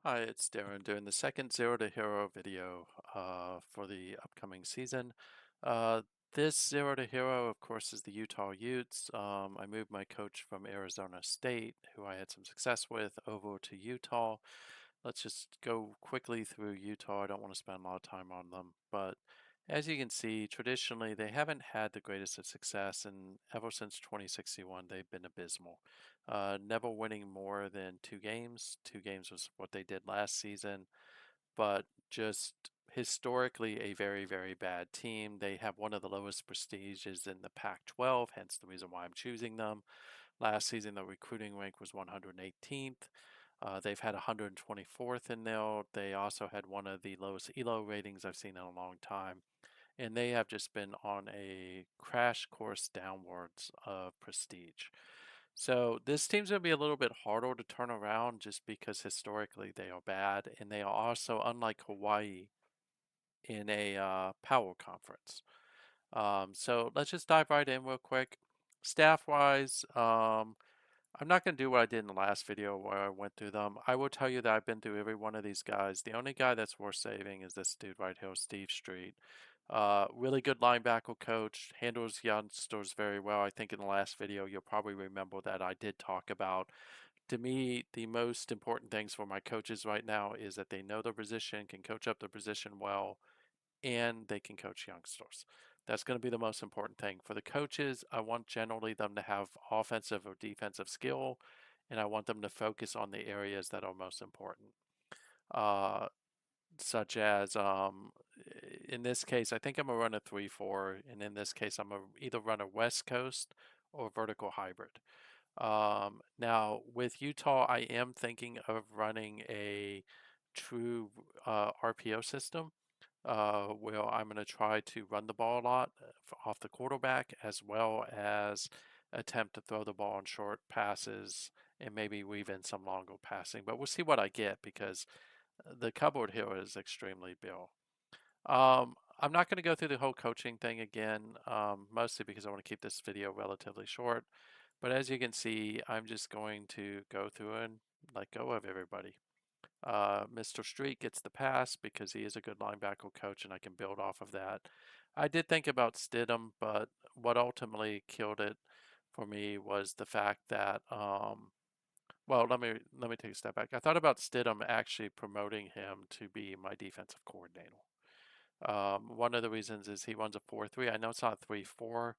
Hi, it's Darren doing the second Zero to Hero video for the upcoming season. Uh, this Zero to Hero, of course, is the Utah Utes. I moved my coach from Arizona State, who I had some success with, over to Utah. Let's just go quickly through Utah. I don't want to spend a lot of time on them, but as you can see, traditionally they haven't had the greatest of success, and ever since 2061, they've been abysmal. Never winning more than 2 games. 2 games was what they did last season, but just historically a very, very bad team. They have one of the lowest prestiges in the Pac-12, hence the reason why I'm choosing them. Last season, the recruiting rank was 118th. They've had 124th in there. They also had one of the lowest ELO ratings I've seen in a long time. And they have just been on a crash course downwards of prestige. So this team's going to be a little bit harder to turn around just because historically they are bad. And they are also, unlike Hawaii, in a power conference. So let's just dive right in real quick. Staff wise, I'm not going to do what I did in the last video where I went through them. I will tell you that I've been through every one of these guys. The only guy that's worth saving is this dude right here, Steve Street. Really good linebacker coach, handles youngsters very well. I think in the last video, you'll probably remember that I did talk about, to me, the most important things for my coaches right now is that they know their position, can coach up their position well, and they can coach youngsters. That's going to be the most important thing. For the coaches, I want generally them to have offensive or defensive skill, and I want them to focus on the areas that are most important. Uh, Such as, in this case, I think I'm going to run a 3-4, and in this case, I'm going to either run a West Coast or vertical hybrid. Now, with Utah, I am thinking of running a true RPO system where I'm going to try to run the ball a lot off the quarterback as well as attempt to throw the ball on short passes and maybe weave in some longer passing. But we'll see what I get because the cupboard here is extremely big. I'm not going to go through the whole coaching thing again, mostly because I want to keep this video relatively short. But as you can see, I'm just going to go through and let go of everybody. Mr. Street gets the pass because he is a good linebacker coach and I can build off of that. I did think about Stidham, but what ultimately killed it for me was the fact that, well, let me take a step back. I thought about Stidham actually promoting him to be my defensive coordinator. One of the reasons is he runs a 4-3. I know it's not a 3-4,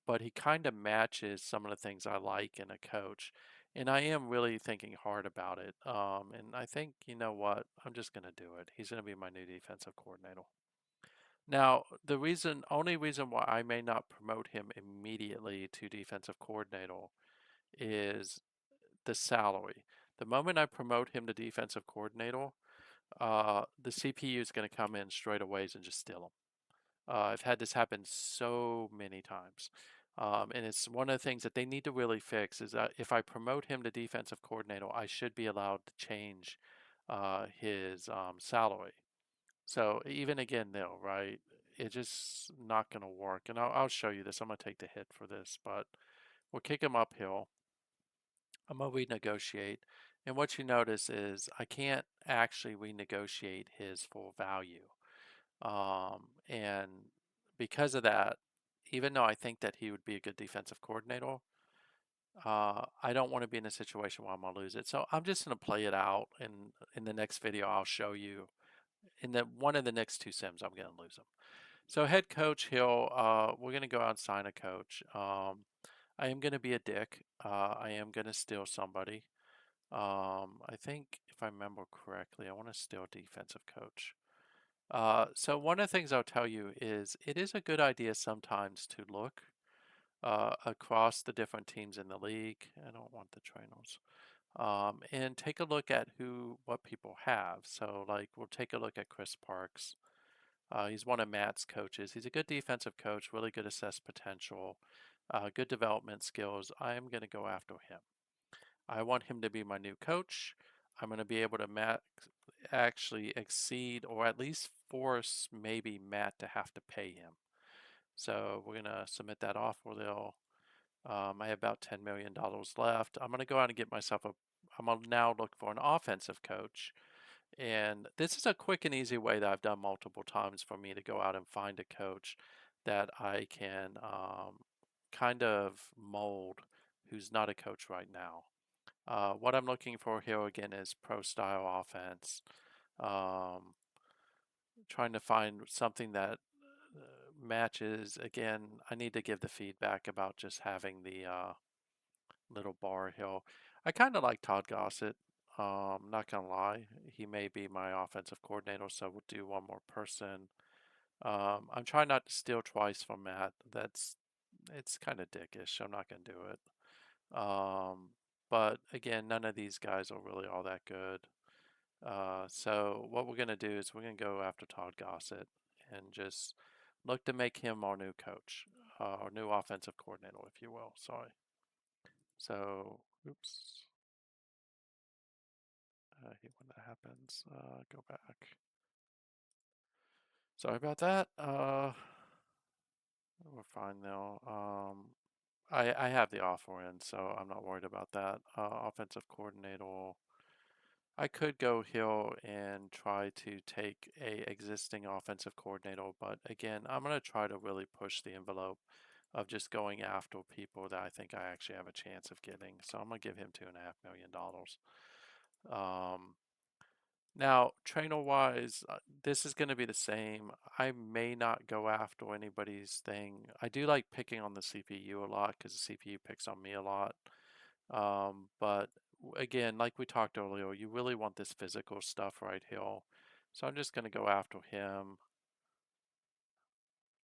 but he kind of matches some of the things I like in a coach. And I am really thinking hard about it. And I think, you know what? I'm just going to do it. He's going to be my new defensive coordinator. Now, only reason why I may not promote him immediately to defensive coordinator is the salary. The moment I promote him to defensive coordinator, the CPU is going to come in straight away and just steal him. I've had this happen so many times. And it's one of the things that they need to really fix is that if I promote him to defensive coordinator, I should be allowed to change his salary. So even again, though, right? It's just not going to work. And I'll show you this. I'm going to take the hit for this, but we'll kick him uphill. I'm going to renegotiate. And what you notice is I can't actually renegotiate his full value. And because of that, even though I think that he would be a good defensive coordinator, I don't want to be in a situation where I'm gonna lose it. So I'm just gonna play it out, and in the next video, I'll show you in the one of the next two sims, I'm gonna lose him. So head coach Hill, we're gonna go out and sign a coach. I am gonna be a dick. I am gonna steal somebody. I think if I remember correctly, I want to steal defensive coach. So one of the things I'll tell you is it is a good idea sometimes to look across the different teams in the league. I don't want the trainers. And take a look at what people have. So like we'll take a look at Chris Parks. He's one of Matt's coaches. He's a good defensive coach, really good assess potential, good development skills. I am going to go after him. I want him to be my new coach. I'm going to be able to actually exceed or at least force maybe Matt to have to pay him. So we're going to submit that offer. I have about $10 million left. I'm going to go out and get myself I'm going to now look for an offensive coach. And this is a quick and easy way that I've done multiple times for me to go out and find a coach that I can kind of mold who's not a coach right now. What I'm looking for here again is pro style offense. Um, Trying to find something that matches. Again, I need to give the feedback about just having the little bar hill. I kind of like Todd Gossett. Not gonna lie, he may be my offensive coordinator, so we'll do one more person. I'm trying not to steal twice from Matt. It's kind of dickish. I'm not gonna do it. But again, none of these guys are really all that good. So what we're gonna do is we're gonna go after Todd Gossett and just look to make him our new coach, our new offensive coordinator, if you will. Sorry. So, oops. I hate when that happens. Go back. Sorry about that. We're fine now. I have the offer in, so I'm not worried about that. Offensive coordinator. I could go Hill and try to take a existing offensive coordinator, but again, I'm going to try to really push the envelope of just going after people that I think I actually have a chance of getting. So I'm going to give him $2.5 million. Um, Now, trainer wise, this is going to be the same. I may not go after anybody's thing. I do like picking on the CPU a lot because the CPU picks on me a lot. But again, like we talked earlier, you really want this physical stuff right here. So I'm just going to go after him.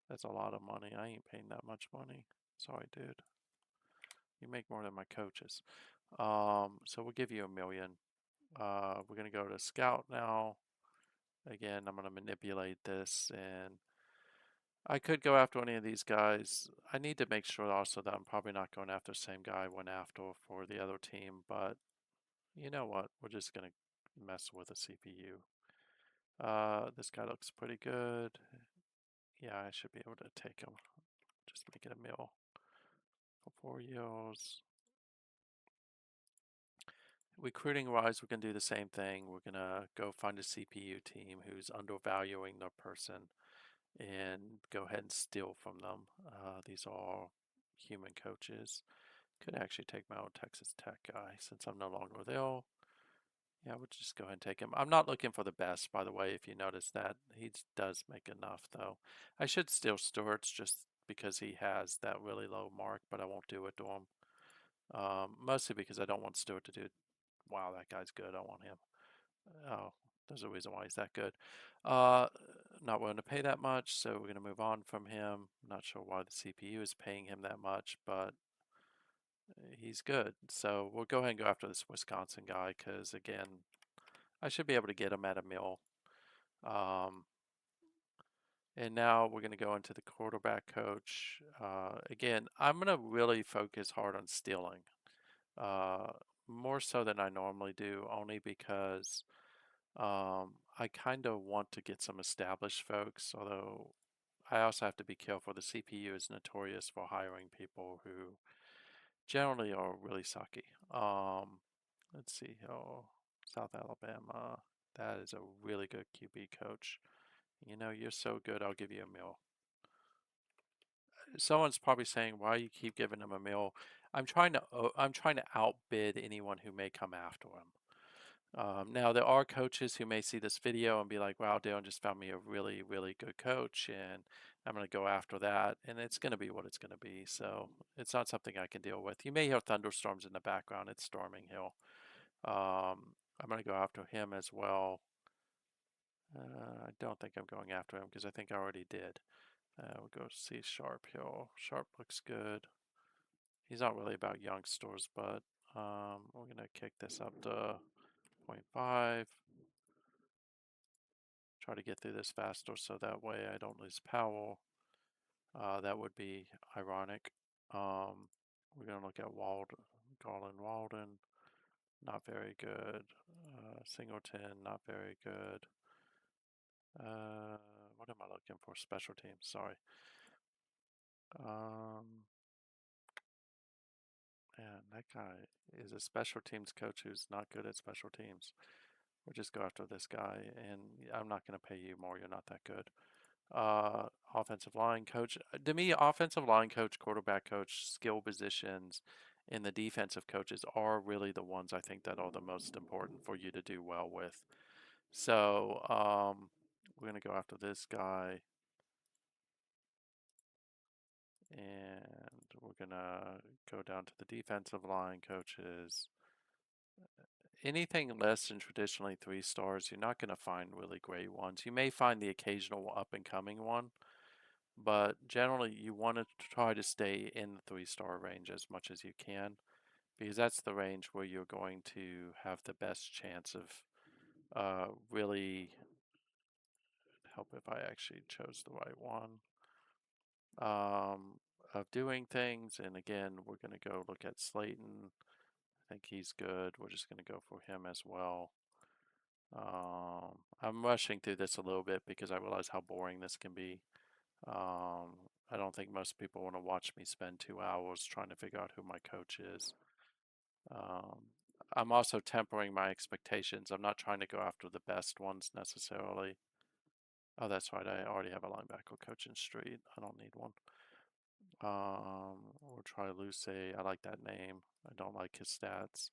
That's a lot of money. I ain't paying that much money. Sorry, dude. You make more than my coaches. So we'll give you $1 million. We're going to go to Scout now. Again, I'm going to manipulate this, and I could go after any of these guys. I need to make sure also that I'm probably not going after the same guy I went after for the other team, but you know what? We're just going to mess with the CPU. This guy looks pretty good. Yeah, I should be able to take him. Just make it a meal for 4 years. Recruiting wise, we're going to do the same thing. We're going to go find a CPU team who's undervaluing their person and go ahead and steal from them. These are human coaches. Could actually take my old Texas Tech guy since I'm no longer there. Yeah, we'll just go ahead and take him. I'm not looking for the best, by the way, if you notice that. He does make enough, though. I should steal Stewart's just because he has that really low mark, but I won't do it to him. Mostly because I don't want Stewart to do, wow, that guy's good. I want him. Oh, there's a reason why he's that good. Uh, Not willing to pay that much, so we're going to move on from him. Not sure why the CPU is paying him that much, but he's good. So we'll go ahead and go after this Wisconsin guy because, again, I should be able to get him at a mill. And now we're going to go into the quarterback coach. Again, I'm going to really focus hard on stealing, uh, more so than I normally do, only because I kind of want to get some established folks, although I also have to be careful. The CPU is notorious for hiring people who generally are really sucky. Let's see. Oh, South Alabama. That is a really good QB coach. You know, you're so good, I'll give you a meal. Someone's probably saying, "Why you keep giving him a meal?" I'm trying to outbid anyone who may come after him. Now, there are coaches who may see this video and be like, wow, Dale just found me a really, really good coach, and I'm going to go after that. And it's going to be what it's going to be. So it's not something I can deal with. You may hear thunderstorms in the background. It's storming hill. I'm going to go after him as well. I don't think I'm going after him because I think I already did. We'll go see Sharp Hill. Sharp looks good. He's not really about youngsters, but we're going to kick this up to 0.5. Try to get through this faster so that way I don't lose power. That would be ironic. We're going to look at Walden, not very good. Singleton, not very good. What am I looking for? Special teams, sorry. Man, that guy is a special teams coach who's not good at special teams. We'll just go after this guy, and I'm not going to pay you more. You're not that good. Offensive line coach. To me, offensive line coach, quarterback coach, skill positions, and the defensive coaches are really the ones I think that are the most important for you to do well with. So we're going to go after this guy, and we're going to go down to the defensive line coaches. Anything less than traditionally 3 stars, you're not going to find really great ones. You may find the occasional up and coming one, but generally you want to try to stay in the 3 star range as much as you can, because that's the range where you're going to have the best chance of really help if I actually chose the right one, of doing things. And again, we're going to go look at Slayton. I think he's good. We're just going to go for him as well. I'm rushing through this a little bit because I realize how boring this can be. I don't think most people want to watch me spend 2 hours trying to figure out who my coach is. Um, I'm also tempering my expectations. I'm not trying to go after the best ones necessarily. Oh, that's right. I already have a linebacker coach in Street. I don't need one. We'll try Luce. I like that name. I don't like his stats.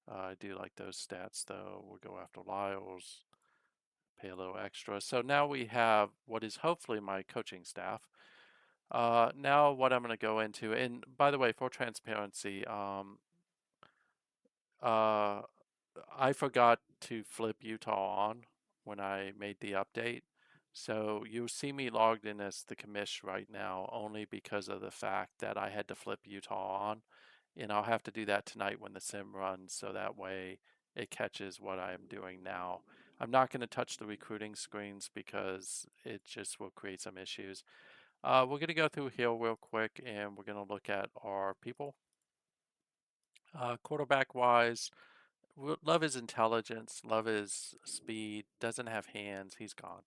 I do like those stats though. We'll go after Lyles. Pay a little extra. So now we have what is hopefully my coaching staff. Now what I'm going to go into, and by the way, for transparency, uh, I forgot to flip Utah on when I made the update. So you see me logged in as the commish right now only because of the fact that I had to flip Utah on. And I'll have to do that tonight when the sim runs, so that way it catches what I'm doing now. I'm not going to touch the recruiting screens because it just will create some issues. We're going to go through here real quick, and we're going to look at our people. Quarterback wise, love his intelligence, love his speed, doesn't have hands, he's gone.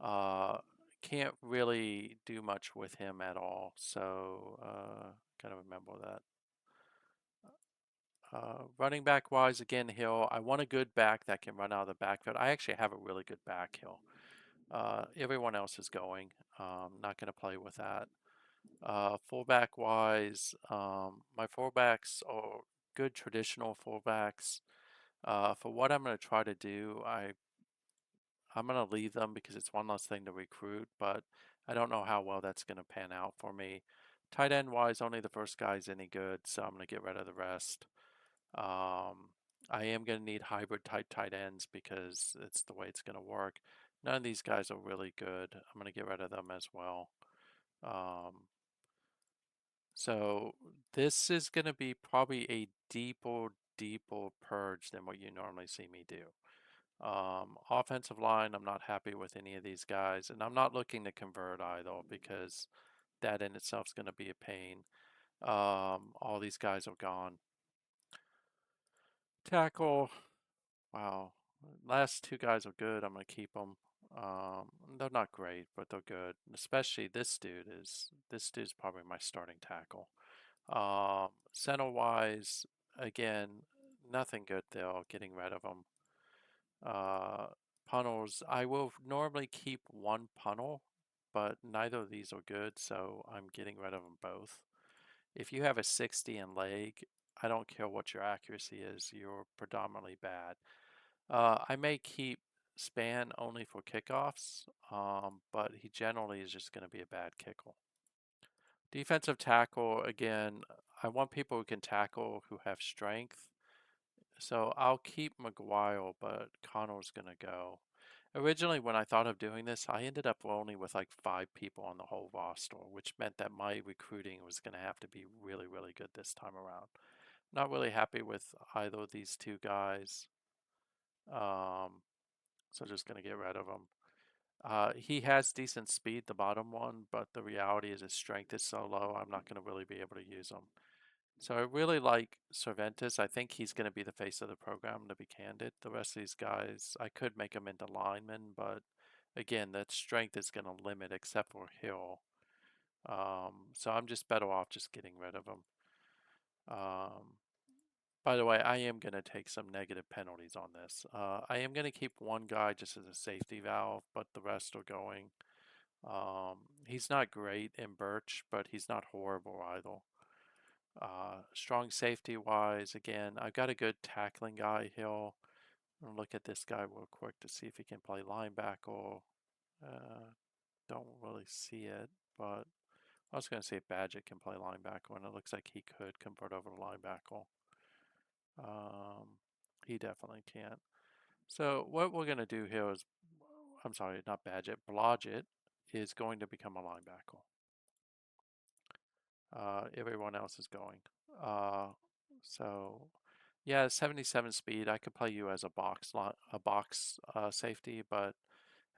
Uh, can't really do much with him at all, so gotta remember that. Running back wise, again, Hill, I want a good back that can run out of the backfield. I actually have a really good back, Hill. Everyone else is going. Not going to play with that. Fullback wise, my fullbacks are good traditional fullbacks. For what I'm going to try to do, I'm going to leave them because it's one less thing to recruit, but I don't know how well that's going to pan out for me. Tight end wise, only the first guy's any good, so I'm going to get rid of the rest. I am going to need hybrid type tight ends because it's the way it's going to work. None of these guys are really good. I'm going to get rid of them as well. So this is going to be probably a deeper purge than what you normally see me do. Offensive line, I'm not happy with any of these guys, and I'm not looking to convert either because that in itself is going to be a pain. All these guys are gone. Tackle, wow. Last 2 guys are good. I'm going to keep them. They're not great, but they're good. Especially this dude's probably my starting tackle. Center wise, again, nothing good there. Getting rid of them. Punnels, I will normally keep one punnel, but neither of these are good, so I'm getting rid of them both. If you have a 60 in leg, I don't care what your accuracy is, you're predominantly bad. I may keep Span only for kickoffs, but he generally is just going to be a bad kicker. Defensive tackle, again, I want people who can tackle who have strength. So I'll keep McGuire, but Connor's going to go. Originally, when I thought of doing this, I ended up only with like 5 people on the whole roster, which meant that my recruiting was going to have to be really, really good this time around. Not really happy with either of these 2 guys. So just going to get rid of him. He has decent speed, the bottom one, but the reality is his strength is so low, I'm not going to really be able to use him. So I really like Cervantes. I think he's going to be the face of the program, to be candid. The rest of these guys, I could make them into linemen, but again, that strength is going to limit except for Hill. So I'm just better off just getting rid of him. Um, By the way, I am going to take some negative penalties on this. I am going to keep one guy just as a safety valve, but the rest are going. He's not great in Birch, but he's not horrible either. Strong safety wise, again, I've got a good tackling guy. I'll look at this guy real quick to see if he can play linebacker. Don't really see it, but I was going to say if Badgett can play linebacker, and it looks like he could convert over to linebacker. He definitely can. So what we're going to do here is, I'm sorry, not Badgett, Blodgett is going to become a linebacker. Everyone else is going. Uh, so yeah, 77 speed. I could play you as a box safety, but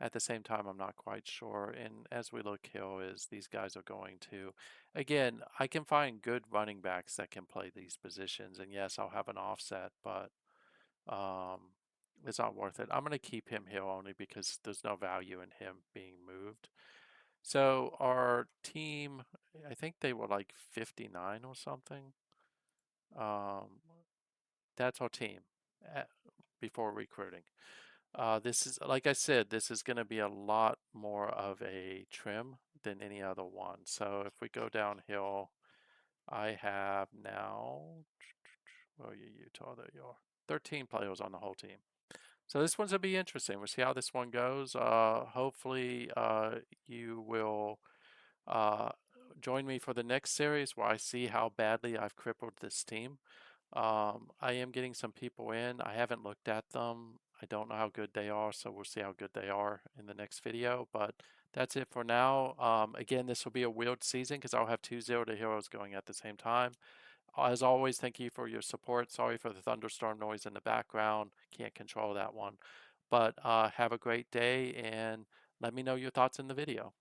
at the same time, I'm not quite sure. And as we look here, is these guys are going to, again, I can find good running backs that can play these positions. And yes, I'll have an offset, but um, it's not worth it. I'm going to keep him here only because there's no value in him being moved. So our team, I think they were like 59 or something. Um, that's our team before recruiting. This is, like I said, this is going to be a lot more of a trim than any other one. So if we go downhill, I have now, where are you, Utah? There you are. 13 players on the whole team. So this one's going to be interesting. We'll see how this one goes. Hopefully, you will uh, join me for the next series where I see how badly I've crippled this team. I am getting some people in. I haven't looked at them. I don't know how good they are, so we'll see how good they are in the next video. But that's it for now. Again, this will be a weird season because I'll have two Zero to Heroes going at the same time. As always, thank you for your support. Sorry for the thunderstorm noise in the background. Can't control that one. But have a great day and let me know your thoughts in the video.